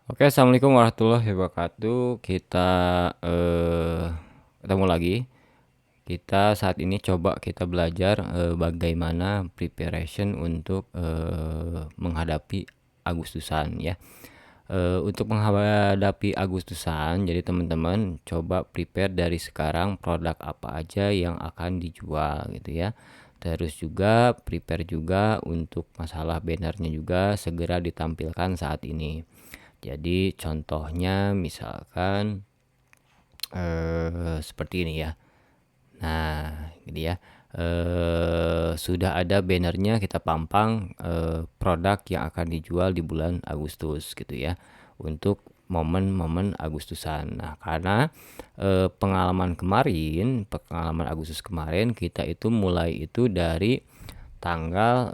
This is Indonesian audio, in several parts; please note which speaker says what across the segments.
Speaker 1: Oke, assalamualaikum warahmatullahi wabarakatuh. Kita ketemu lagi. Kita saat ini coba kita belajar bagaimana preparation untuk menghadapi Agustusan ya. Untuk menghadapi Agustusan, jadi teman-teman coba prepare dari sekarang produk apa aja yang akan dijual gitu ya. Terus juga prepare juga untuk masalah bannernya juga segera ditampilkan saat ini. Jadi contohnya misalkan seperti ini ya. Nah, gitu ya. Sudah ada bannernya kita pampang produk yang akan dijual di bulan Agustus gitu ya. Untuk momen-momen Agustusan. Nah, karena pengalaman pengalaman Agustus kemarin kita itu mulai itu dari tanggal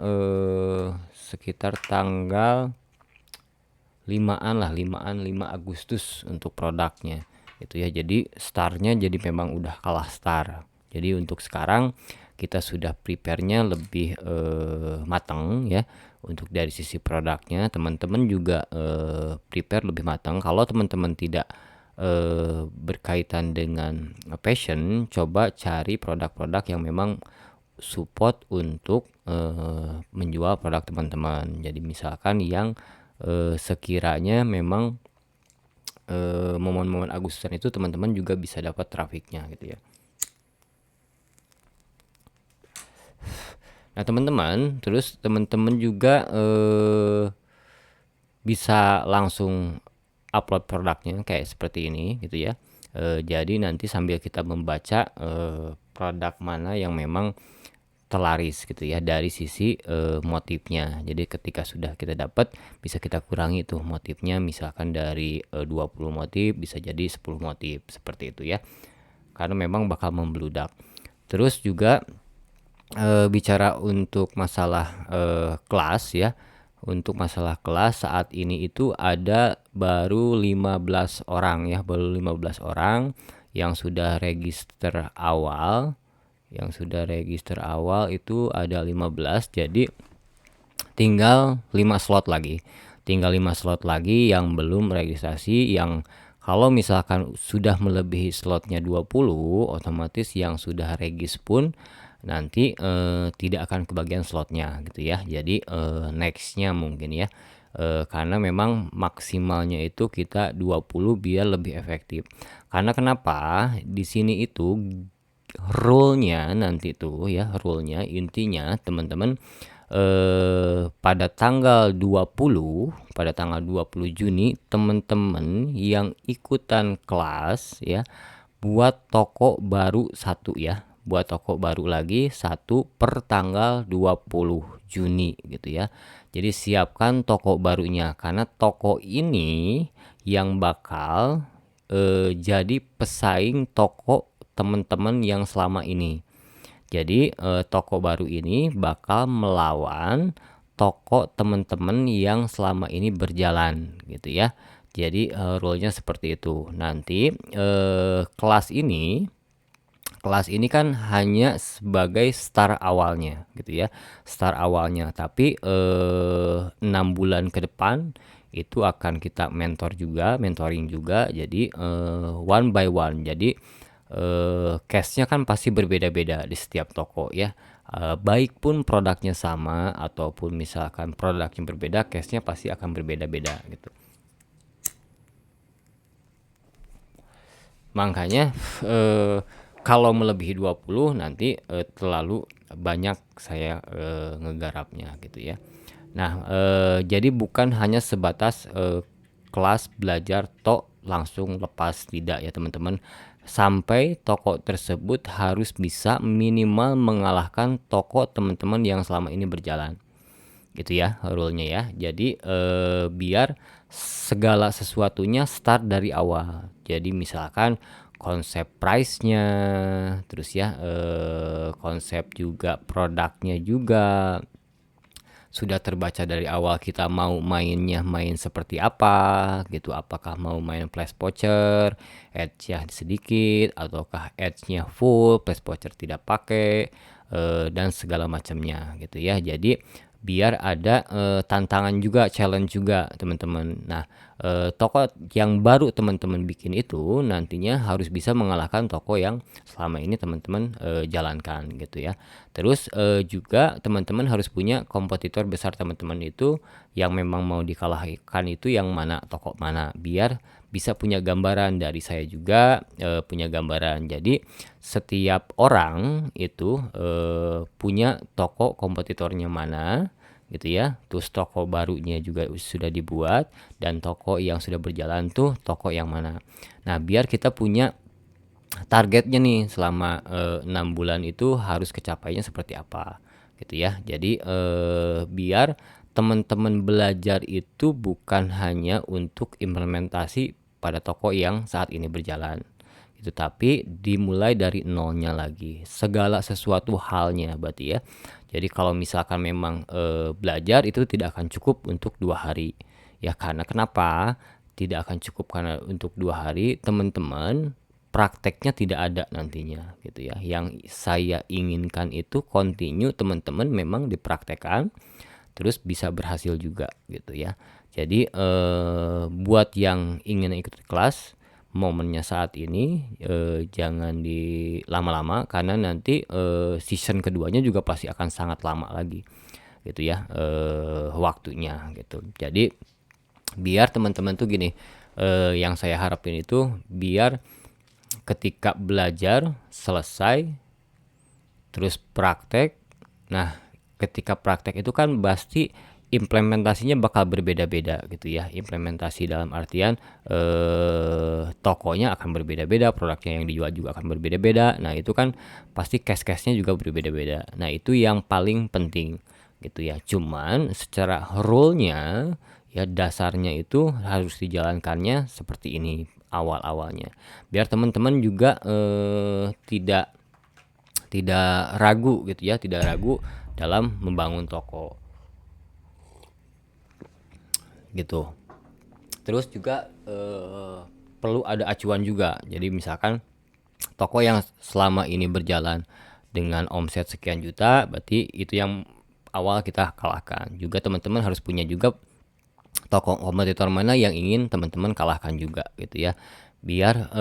Speaker 1: sekitar tanggal 5 Agustus untuk produknya itu ya. Jadi startnya jadi memang udah kalah start. Jadi untuk sekarang kita sudah prepare-nya lebih matang ya. Untuk dari sisi produknya teman-teman juga prepare lebih matang. Kalau teman-teman tidak berkaitan dengan passion, coba cari produk-produk yang memang support untuk menjual produk teman-teman. Jadi misalkan yang sekiranya memang momen-momen Agustusan itu teman-teman juga bisa dapat trafiknya gitu ya. Nah teman-teman, terus teman-teman juga bisa langsung upload produknya kayak seperti ini gitu ya. Jadi nanti sambil kita membaca produk mana yang memang terlaris gitu ya dari sisi motifnya. Jadi ketika sudah kita dapat bisa kita kurangi tuh motifnya, misalkan dari 20 motif bisa jadi 10 motif seperti itu ya. Karena memang bakal membludak. Terus juga bicara untuk masalah kelas ya. Untuk masalah kelas saat ini itu ada baru 15 orang ya, baru 15 orang yang sudah register awal. Yang sudah register awal itu ada 15, jadi tinggal 5 slot lagi. Tinggal 5 slot lagi yang belum registrasi, yang kalau misalkan sudah melebihi slotnya 20, otomatis yang sudah regis pun nanti tidak akan kebagian slotnya gitu ya. Jadi nextnya mungkin ya. Karena memang maksimalnya itu kita 20 biar lebih efektif. Karena kenapa? Di sini itu rule-nya nanti tuh ya, rule-nya intinya teman-teman pada tanggal 20 Juni teman-teman yang ikutan kelas ya buat toko baru satu ya. Buat toko baru lagi satu per tanggal 20 Juni gitu ya. Jadi siapkan toko barunya karena toko ini yang bakal jadi pesaing toko teman-teman yang selama ini. Jadi toko baru ini bakal melawan toko teman-teman yang selama ini berjalan gitu ya. Jadi rule-nya seperti itu. Nanti kelas ini kan hanya sebagai start awalnya gitu ya. Start awalnya, tapi 6 bulan ke depan itu akan kita mentoring juga. Jadi one by one. Jadi case-nya kan pasti berbeda-beda di setiap toko ya. Baik pun produknya sama ataupun misalkan produknya berbeda, case-nya pasti akan berbeda-beda gitu. Makanya kalau melebihi 20 nanti terlalu banyak saya ngegarapnya gitu ya. Nah, jadi bukan hanya sebatas kelas belajar tok langsung lepas, tidak ya teman-teman. Sampai toko tersebut harus bisa minimal mengalahkan toko teman-teman yang selama ini berjalan. Gitu ya rule-nya ya. Jadi biar segala sesuatunya start dari awal. Jadi misalkan konsep price-nya, terus ya konsep juga produknya juga sudah terbaca dari awal. Kita mau main seperti apa gitu, apakah mau main flash voucher, edge-nya sedikit ataukah edge-nya full, flash voucher tidak pakai dan segala macamnya gitu ya. Jadi biar ada tantangan juga, challenge juga teman-teman. Nah toko yang baru teman-teman bikin itu nantinya harus bisa mengalahkan toko yang selama ini teman-teman jalankan gitu ya. Terus juga teman-teman harus punya kompetitor besar teman-teman itu yang memang mau dikalahkan itu yang mana, toko mana, biar bisa punya gambaran. Dari saya juga punya gambaran. Jadi setiap orang itu punya toko kompetitornya mana gitu ya. Terus toko barunya juga sudah dibuat, dan toko yang sudah berjalan tuh toko yang mana. Nah, biar kita punya targetnya nih selama 6 bulan itu harus kecapainya seperti apa gitu ya. Jadi biar teman-teman belajar itu bukan hanya untuk implementasi pada toko yang saat ini berjalan itu, tapi dimulai dari nolnya lagi, segala sesuatu halnya berarti ya. Jadi kalau misalkan memang belajar itu tidak akan cukup untuk 2 hari ya. Karena kenapa tidak akan cukup? Karena untuk 2 hari teman-teman prakteknya tidak ada nantinya gitu ya. Yang saya inginkan itu continue teman-teman memang dipraktekkan terus bisa berhasil juga gitu ya. Jadi buat yang ingin ikut kelas, momennya saat ini jangan di lama-lama, karena nanti season keduanya juga pasti akan sangat lama lagi gitu ya waktunya gitu. Jadi biar teman-teman tuh gini, yang saya harapin itu biar ketika belajar selesai terus praktek. Nah, ketika praktek itu kan pasti implementasinya bakal berbeda-beda gitu ya. Implementasi dalam artian tokonya akan berbeda-beda, produknya yang dijual juga akan berbeda-beda. Nah, itu kan pasti case-case-nya juga berbeda-beda. Nah, itu yang paling penting gitu ya. Cuman secara rule-nya ya, dasarnya itu harus dijalankannya seperti ini awal-awalnya. Biar teman-teman juga tidak ragu gitu ya, tidak ragu dalam membangun toko gitu. Terus juga perlu ada acuan juga. Jadi misalkan toko yang selama ini berjalan dengan omset sekian juta, berarti itu yang awal kita kalahkan. Juga teman-teman harus punya juga toko kompetitor mana yang ingin teman-teman kalahkan juga gitu ya. Biar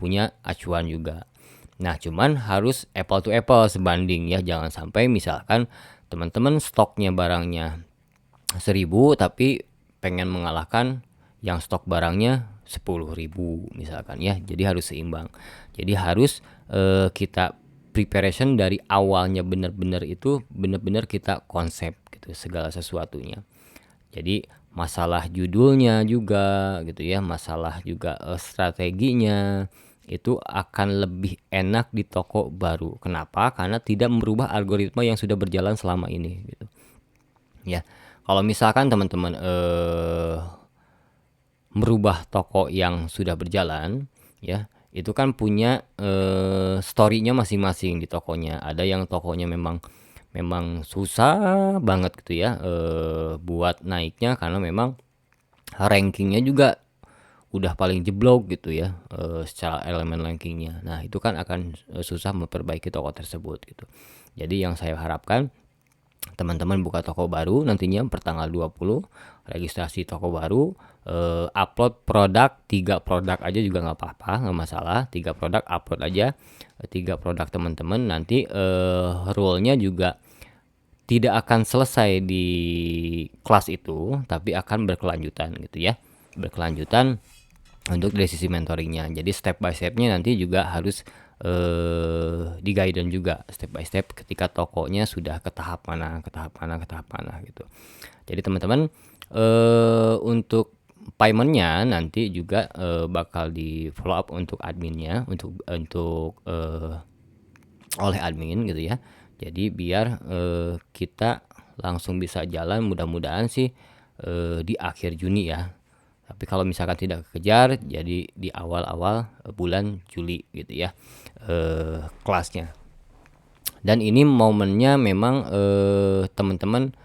Speaker 1: punya acuan juga. Nah, cuman harus apple to apple sebanding ya. Jangan sampai misalkan teman-teman stoknya barangnya 1.000 tapi pengen mengalahkan yang stok barangnya 10.000 misalkan ya. Jadi harus seimbang. Jadi harus kita preparation dari awalnya benar-benar itu benar-benar kita konsep gitu segala sesuatunya. Jadi masalah judulnya juga gitu ya, masalah juga strateginya itu akan lebih enak di toko baru. Kenapa? Karena tidak merubah algoritma yang sudah berjalan selama ini gitu. Ya. Kalau misalkan teman-teman merubah toko yang sudah berjalan ya, itu kan punya story-nya masing-masing di tokonya. Ada yang tokonya memang susah banget gitu ya buat naiknya, karena memang rankingnya juga udah paling jeblok gitu ya secara elemen rankingnya. Nah, itu kan akan susah memperbaiki toko tersebut gitu. Jadi yang saya harapkan teman-teman buka toko baru nantinya pertanggal 20 registrasi toko baru, upload produk 3 produk aja juga nggak apa-apa, nggak masalah. 3 produk upload aja, 3 produk teman-teman. Nanti rule-nya juga tidak akan selesai di kelas itu, tapi akan berkelanjutan gitu ya, berkelanjutan untuk dari sisi mentoringnya. Jadi step by stepnya nanti juga harus di guidance juga step by step ketika tokonya sudah ke tahap mana gitu. Jadi teman-teman untuk paymentnya nanti juga bakal di follow up untuk adminnya, untuk oleh admin gitu ya. Jadi biar kita langsung bisa jalan, mudah-mudahan sih di akhir Juni ya. Tapi kalau misalkan tidak kekejar, jadi di awal-awal bulan Juli gitu ya kelasnya. Dan ini momennya memang teman-teman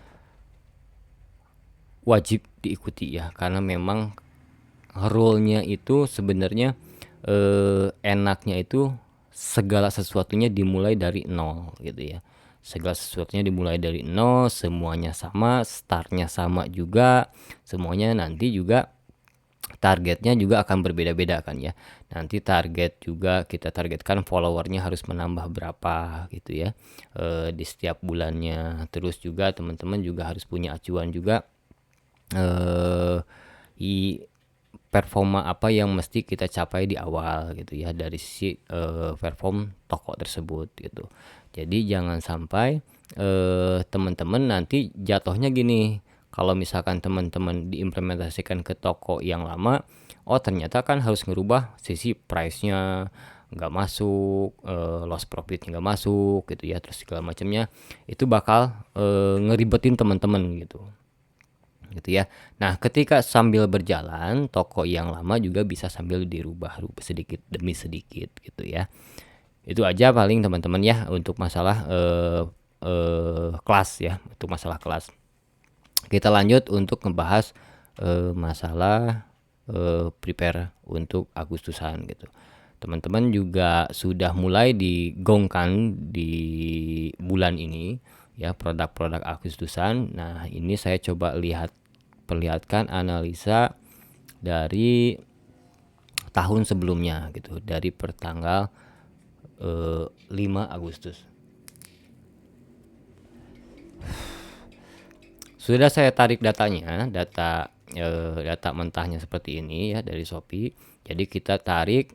Speaker 1: wajib diikuti ya, karena memang rule-nya itu sebenarnya enaknya itu segala sesuatunya dimulai dari nol gitu ya. Segala sesuatunya dimulai dari nol, semuanya sama, startnya sama juga, semuanya nanti juga targetnya juga akan berbeda-beda kan ya. Nanti target juga kita targetkan followernya harus menambah berapa gitu ya di setiap bulannya. Terus juga teman-teman juga harus punya acuan juga performa apa yang mesti kita capai di awal gitu ya dari sisi perform toko tersebut gitu. Jadi jangan sampai teman-teman nanti jatuhnya gini, kalau misalkan teman-teman diimplementasikan ke toko yang lama, oh ternyata kan harus ngerubah sisi price-nya nggak masuk, loss profit nggak masuk gitu ya, terus segala macamnya itu bakal ngeribetin teman-teman gitu ya. Nah, ketika sambil berjalan, toko yang lama juga bisa sambil dirubah-rubah sedikit demi sedikit gitu ya. Itu aja paling teman-teman ya untuk masalah kelas ya, untuk masalah kelas. Kita lanjut untuk ngebahas masalah prepare untuk Agustusan gitu. Teman-teman juga sudah mulai digongkan di bulan ini ya produk-produk Agustusan. Nah, ini saya coba perlihatkan analisa dari tahun sebelumnya gitu, dari pertanggal 5 Agustus. Sudah saya tarik datanya, data mentahnya seperti ini ya dari Shopee. Jadi kita tarik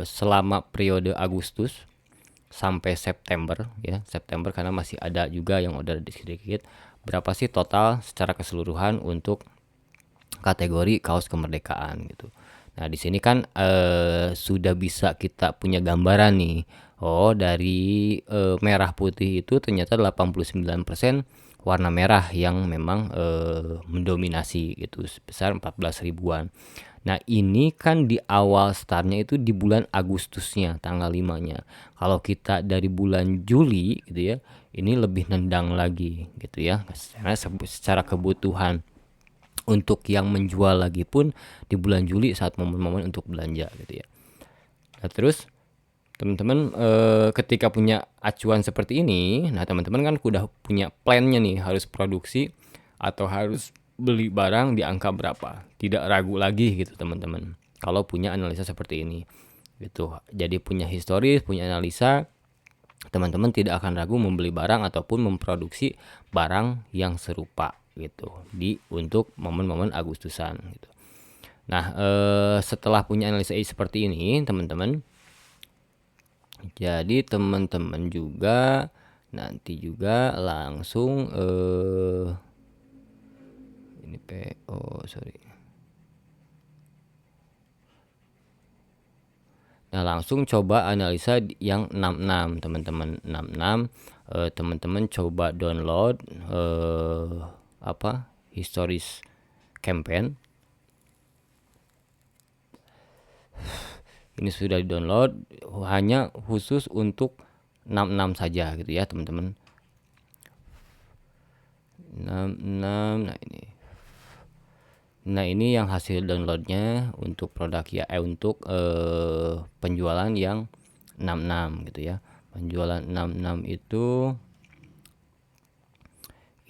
Speaker 1: selama periode Agustus sampai September ya, September karena masih ada juga yang order sedikit. Berapa sih total secara keseluruhan untuk kategori kaos kemerdekaan gitu. Nah, di sini kan sudah bisa kita punya gambaran nih. Oh, dari merah putih itu ternyata 89% warna merah yang memang mendominasi gitu sebesar 14 ribuan. Nah, ini kan di awal startnya itu di bulan Agustusnya tanggal 5-nya. Kalau kita dari bulan Juli gitu ya, ini lebih nendang lagi gitu ya. Karena secara kebutuhan untuk yang menjual lagi pun di bulan Juli saat momen-momen untuk belanja gitu ya. Nah, terus teman-teman ketika punya acuan seperti ini, nah teman-teman kan udah punya plannya nih, harus produksi atau harus beli barang di angka berapa. Tidak ragu lagi gitu teman-teman kalau punya analisa seperti ini gitu. Jadi punya historis, punya analisa, teman-teman tidak akan ragu membeli barang ataupun memproduksi barang yang serupa gitu untuk momen-momen Agustusan gitu. Nah, setelah punya analisa seperti ini teman-teman, jadi teman-teman juga nanti juga langsung ini PO sorry. Nah, langsung coba analisa yang 66 teman-teman. 66 teman-teman coba download historis campaign. Ini sudah di-download hanya khusus untuk 66 saja gitu ya, teman-teman. 66 nah ini yang hasil downloadnya untuk produk ya untuk penjualan yang 66 gitu ya. Penjualan 66 itu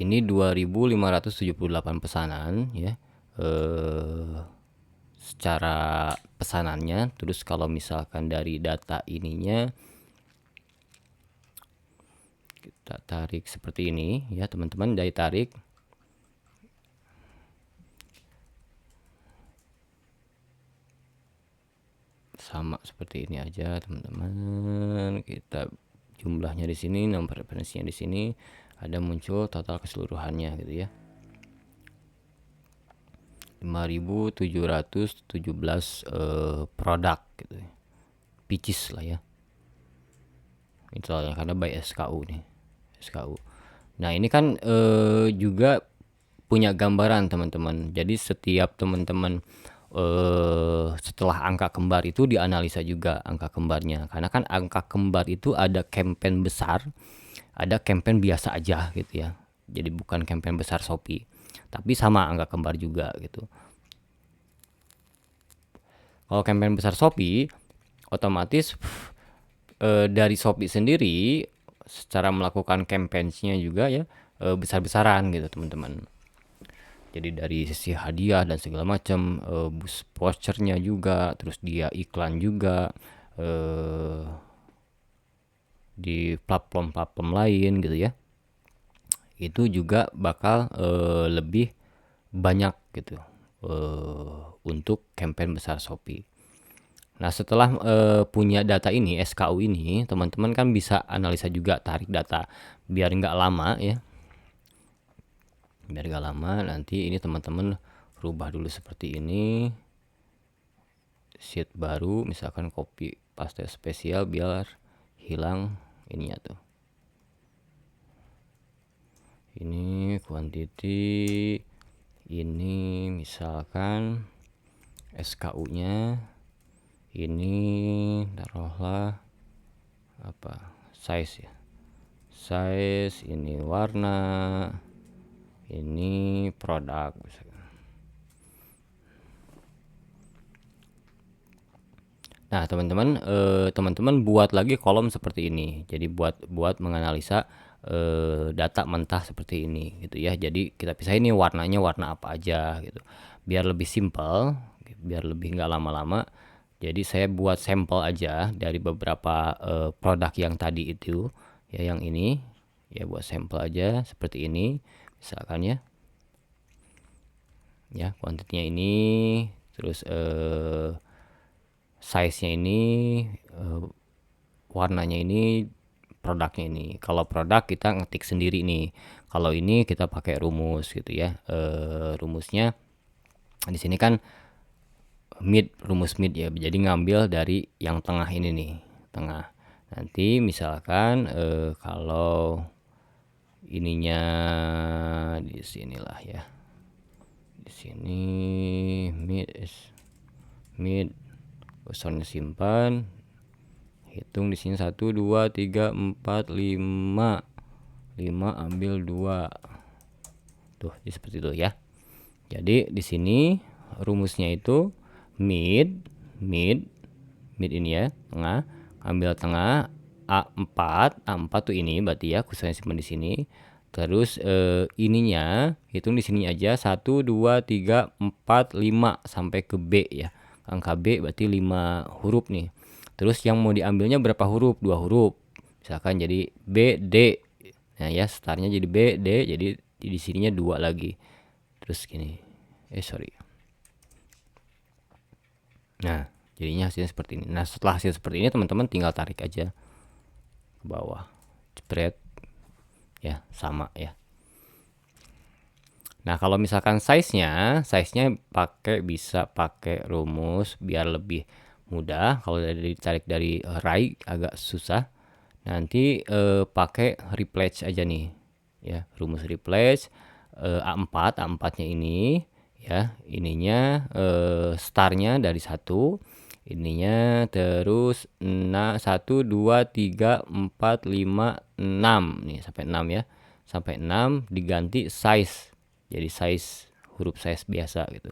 Speaker 1: ini 2578 pesanan ya secara pesanannya. Terus kalau misalkan dari data ininya kita tarik seperti ini ya teman-teman, dari tarik sama seperti ini aja teman-teman. Kita jumlahnya di sini, nomor referensinya di sini, ada muncul total keseluruhannya gitu ya. 5.717 produk gitu. Pieces lah ya. Ini soalnya karena by SKU nih. SKU. Nah, ini kan juga punya gambaran teman-teman. Jadi setiap teman-teman setelah angka kembar itu dianalisa juga angka kembarnya. Karena kan angka kembar itu ada campaign besar, ada campaign biasa aja gitu ya. Jadi bukan campaign besar Shopee, tapi sama angka kembar juga gitu. Kalau campaign besar Shopee, otomatis dari Shopee sendiri secara melakukan campaign-nya juga ya besar-besaran gitu teman-teman. Jadi dari sisi hadiah dan segala macam, bus vouchernya juga, terus dia iklan juga di platform-platform lain gitu ya. Itu juga bakal lebih banyak gitu untuk campaign besar Shopee. Nah, setelah punya data ini, SKU ini, teman-teman kan bisa analisa juga, tarik data biar nggak lama ya. Biar nggak lama, nanti ini teman-teman rubah dulu seperti ini. Sheet baru, misalkan copy paste spesial biar hilang ininya tuh. Ini quantity, ini misalkan SKU-nya, ini taruhlah apa, size ya, size, ini warna, ini produk misalkan. Nah, teman-teman buat lagi kolom seperti ini. Jadi buat menganalisa data mentah seperti ini gitu ya. Jadi kita pisahin nih warnanya warna apa aja gitu. Biar lebih simple, biar lebih nggak lama-lama. Jadi saya buat sampel aja dari beberapa produk yang tadi itu, ya yang ini, ya buat sampel aja seperti ini, misalkan ya. Ya, kuantitinya ini, terus size-nya ini, warnanya ini, produknya ini. Kalau produk kita ngetik sendiri nih. Kalau ini kita pakai rumus gitu ya. Rumusnya di sini kan rumus mid ya. Jadi ngambil dari yang tengah ini nih, tengah. Nanti misalkan kalau ininya di sinilah ya. Di sini mid besarnya simpan, hitung di sini 1 2 3 4 5 ambil 2 tuh seperti itu ya. Jadi di sini rumusnya itu mid ini ya, tengah, ambil tengah, A4 tuh ini berarti ya, khususnya simpan di sini. Terus ininya hitung di sini aja 1 2 3 4 5 sampai ke B ya. Angka B berarti 5 huruf nih. Terus yang mau diambilnya berapa huruf? 2 huruf. Misalkan jadi B D. Nah ya, startnya jadi B D, jadi di sininya 2 lagi. Terus gini. Sorry. Nah, jadinya hasilnya seperti ini. Nah, setelah hasil seperti ini teman-teman tinggal tarik aja ke bawah. Jepret. Ya, sama ya. Nah, kalau misalkan size-nya bisa pakai rumus biar lebih mudah. Kalau ditarik dari right agak susah. Nanti pakai replace aja nih. Ya, rumus replace A4-nya ini ya, ininya startnya dari 1, ininya terus 1 2 3 4 5 6 nih, sampai 6 ya, sampai 6 diganti size, jadi size huruf size biasa gitu,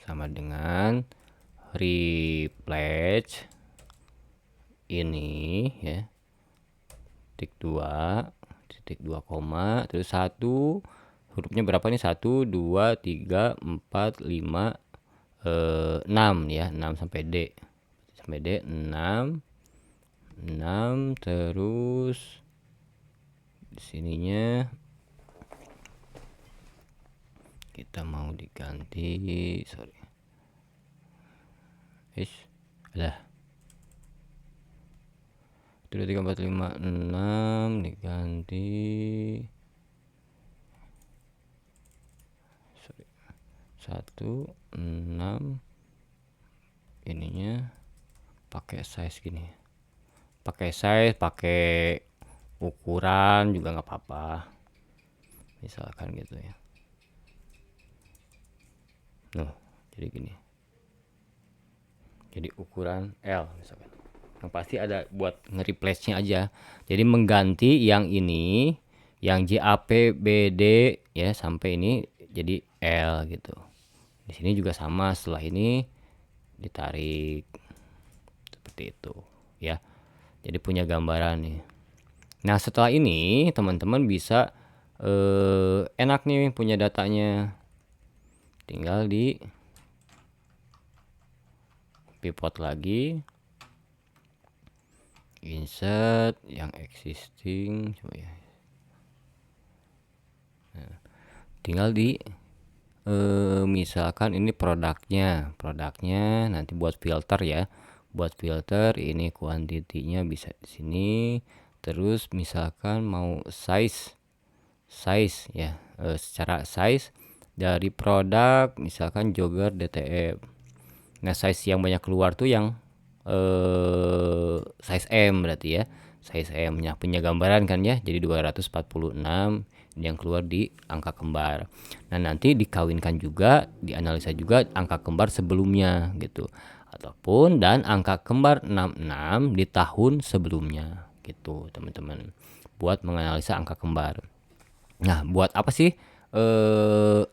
Speaker 1: sama dengan replace ini ya, titik 2 koma, terus 1 hurufnya berapa nih, 1 2 3 4 5 6 ya, 6 sampai D 6 terus di sininya kita mau diganti, sorry ada 2 3 4 5 6 diganti 1 6, ininya pakai size gini, pakai size, pakai ukuran juga nggak apa-apa, misalkan gitu ya. Nah, jadi gini, jadi ukuran L misalkan. Yang pasti ada buat nge-replace-nya aja. Jadi mengganti yang ini, yang JAP BD ya sampai ini jadi L gitu. Di sini juga sama, setelah ini ditarik seperti itu ya. Jadi punya gambaran nih. Nah, setelah ini teman-teman bisa enak nih punya datanya, tinggal di pivot lagi, insert yang existing, coba ya, tinggal di misalkan ini produknya nanti buat filter ya, buat filter ini kuantitinya bisa di sini. Terus misalkan mau size ya, secara size dari produk misalkan jogger DTF. Nah size yang banyak keluar tuh yang size M berarti ya, size M nya punya gambaran kan ya, jadi 246 yang keluar di angka kembar. Nah nanti dikawinkan juga, dianalisa juga angka kembar sebelumnya gitu, ataupun dan angka kembar 66 di tahun sebelumnya gitu teman-teman, buat menganalisa angka kembar. Nah buat apa sih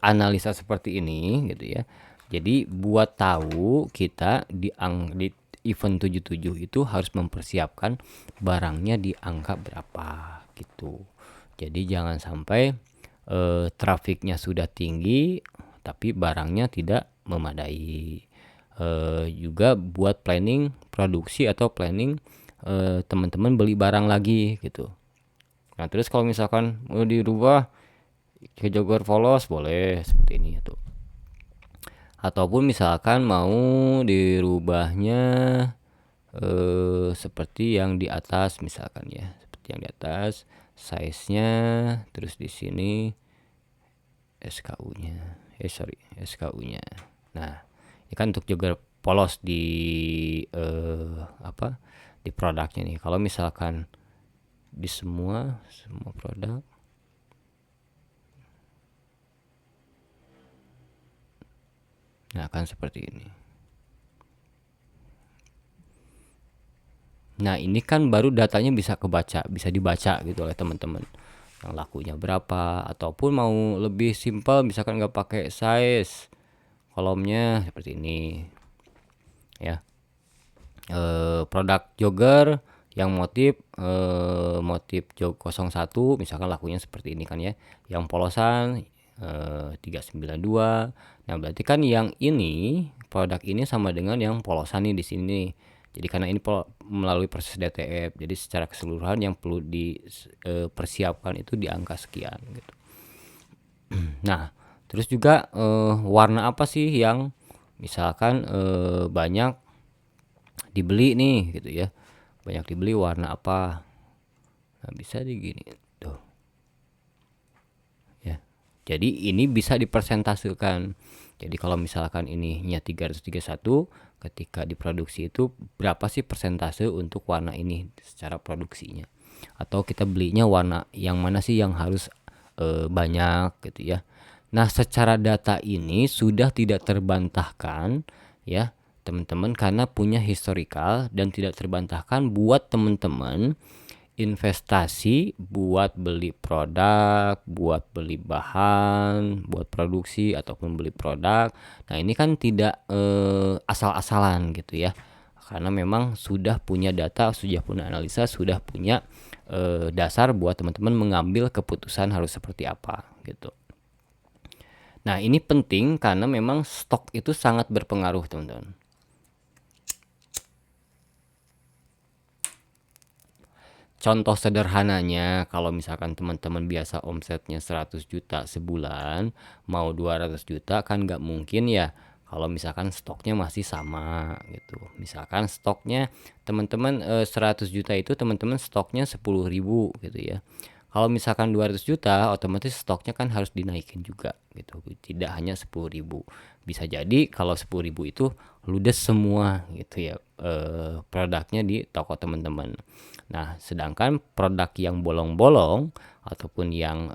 Speaker 1: analisa seperti ini gitu ya, jadi buat tahu kita di event 77 itu harus mempersiapkan barangnya di angka berapa gitu. Jadi jangan sampai trafiknya sudah tinggi tapi barangnya tidak memadai. Juga buat planning produksi atau planning teman-teman beli barang lagi gitu. Nah terus kalau misalkan mau dirubah ke jogger polos boleh seperti ini tuh. Ataupun misalkan mau dirubahnya seperti yang di atas misalkan ya, seperti yang di atas size-nya, terus di sini SKU-nya, SKU-nya. Nah, ini kan untuk jogger polos di di produknya nih. Kalau misalkan di semua produk, nah akan seperti ini. Nah ini kan baru datanya bisa dibaca gitu oleh teman-teman, yang lakunya berapa. Ataupun mau lebih simpel misalkan nggak pakai size, kolomnya seperti ini ya, produk jogger yang motif jog 01 misalkan lakunya seperti ini kan ya, yang polosan 392. Nah berarti kan yang ini produk ini sama dengan yang polosan nih di sini. Jadi karena ini melalui proses DTF, jadi secara keseluruhan yang perlu dipersiapkan itu di angka sekian gitu. Nah terus juga warna apa sih yang misalkan banyak dibeli nih gitu ya, banyak dibeli warna apa. Nah bisa di gini tuh ya, jadi ini bisa dipersentasekan. Jadi kalau misalkan ininya 331, ketika diproduksi itu berapa sih persentase untuk warna ini secara produksinya, atau kita belinya warna yang mana sih yang harus banyak gitu ya. Nah secara data ini sudah tidak terbantahkan ya teman-teman, karena punya historical dan tidak terbantahkan buat teman-teman investasi buat beli produk, buat beli bahan, buat produksi ataupun beli produk. Nah ini kan tidak asal-asalan gitu ya, karena memang sudah punya data, sudah punya analisa, sudah punya dasar buat teman-teman mengambil keputusan harus seperti apa gitu. Nah ini penting karena memang stok itu sangat berpengaruh teman-teman. Contoh sederhananya, kalau misalkan teman-teman biasa omsetnya 100 juta sebulan, mau 200 juta kan nggak mungkin ya kalau misalkan stoknya masih sama gitu. Misalkan stoknya teman-teman 100 juta itu teman-teman stoknya 10.000 gitu ya. Kalau misalkan 200 juta otomatis stoknya kan harus dinaikin juga gitu, tidak hanya 10.000. Bisa jadi kalau 10.000 itu ludes semua gitu ya produknya di toko teman-teman. Nah sedangkan produk yang bolong-bolong ataupun yang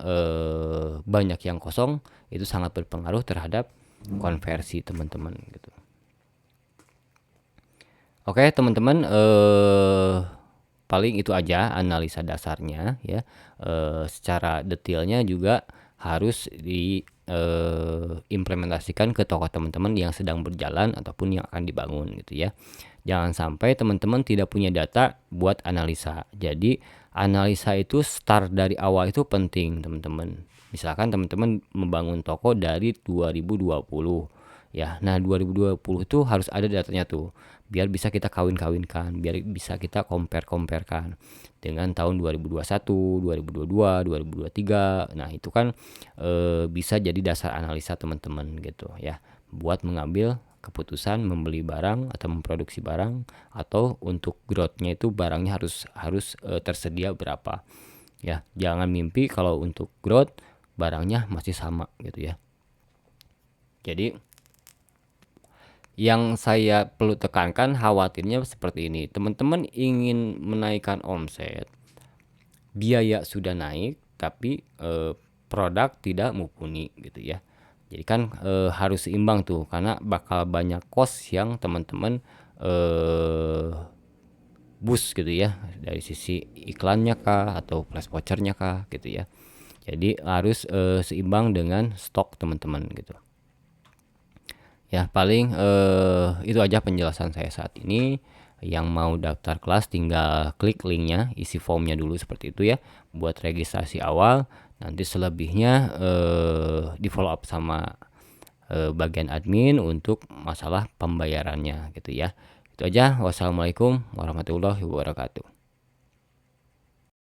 Speaker 1: banyak yang kosong itu sangat berpengaruh terhadap konversi teman-teman gitu. Oke teman-teman, paling itu aja analisa dasarnya ya. Secara detailnya juga harus diimplementasikan ke toko teman-teman yang sedang berjalan ataupun yang akan dibangun gitu ya. Jangan sampai teman-teman tidak punya data buat analisa. Jadi analisa itu start dari awal itu penting teman-teman. Misalkan teman-teman membangun toko dari 2020 ya. Nah 2020 tuh harus ada datanya tuh, biar bisa kita kawin-kawinkan, biar bisa kita compare-comparekan dengan tahun 2021, 2022, 2023. Nah itu kan bisa jadi dasar analisa teman-teman gitu ya, buat mengambil keputusan membeli barang atau memproduksi barang, atau untuk growth-nya itu barangnya harus tersedia berapa ya. Jangan mimpi kalau untuk growth barangnya masih sama gitu ya. Jadi yang saya perlu tekankan, khawatirnya seperti ini, teman-teman ingin menaikkan omset, biaya sudah naik tapi produk tidak mumpuni gitu ya. Jadi kan harus seimbang tuh, karena bakal banyak cost yang teman-teman boost gitu ya, dari sisi iklannya kah atau flash vouchernya kah gitu ya. Jadi harus seimbang dengan stok teman-teman gitu. Ya paling itu aja penjelasan saya saat ini. Yang mau daftar kelas tinggal klik linknya, isi formnya dulu seperti itu ya, buat registrasi awal. Nanti selebihnya di follow up sama bagian admin untuk masalah pembayarannya gitu ya. Itu aja. Wassalamualaikum warahmatullahi wabarakatuh.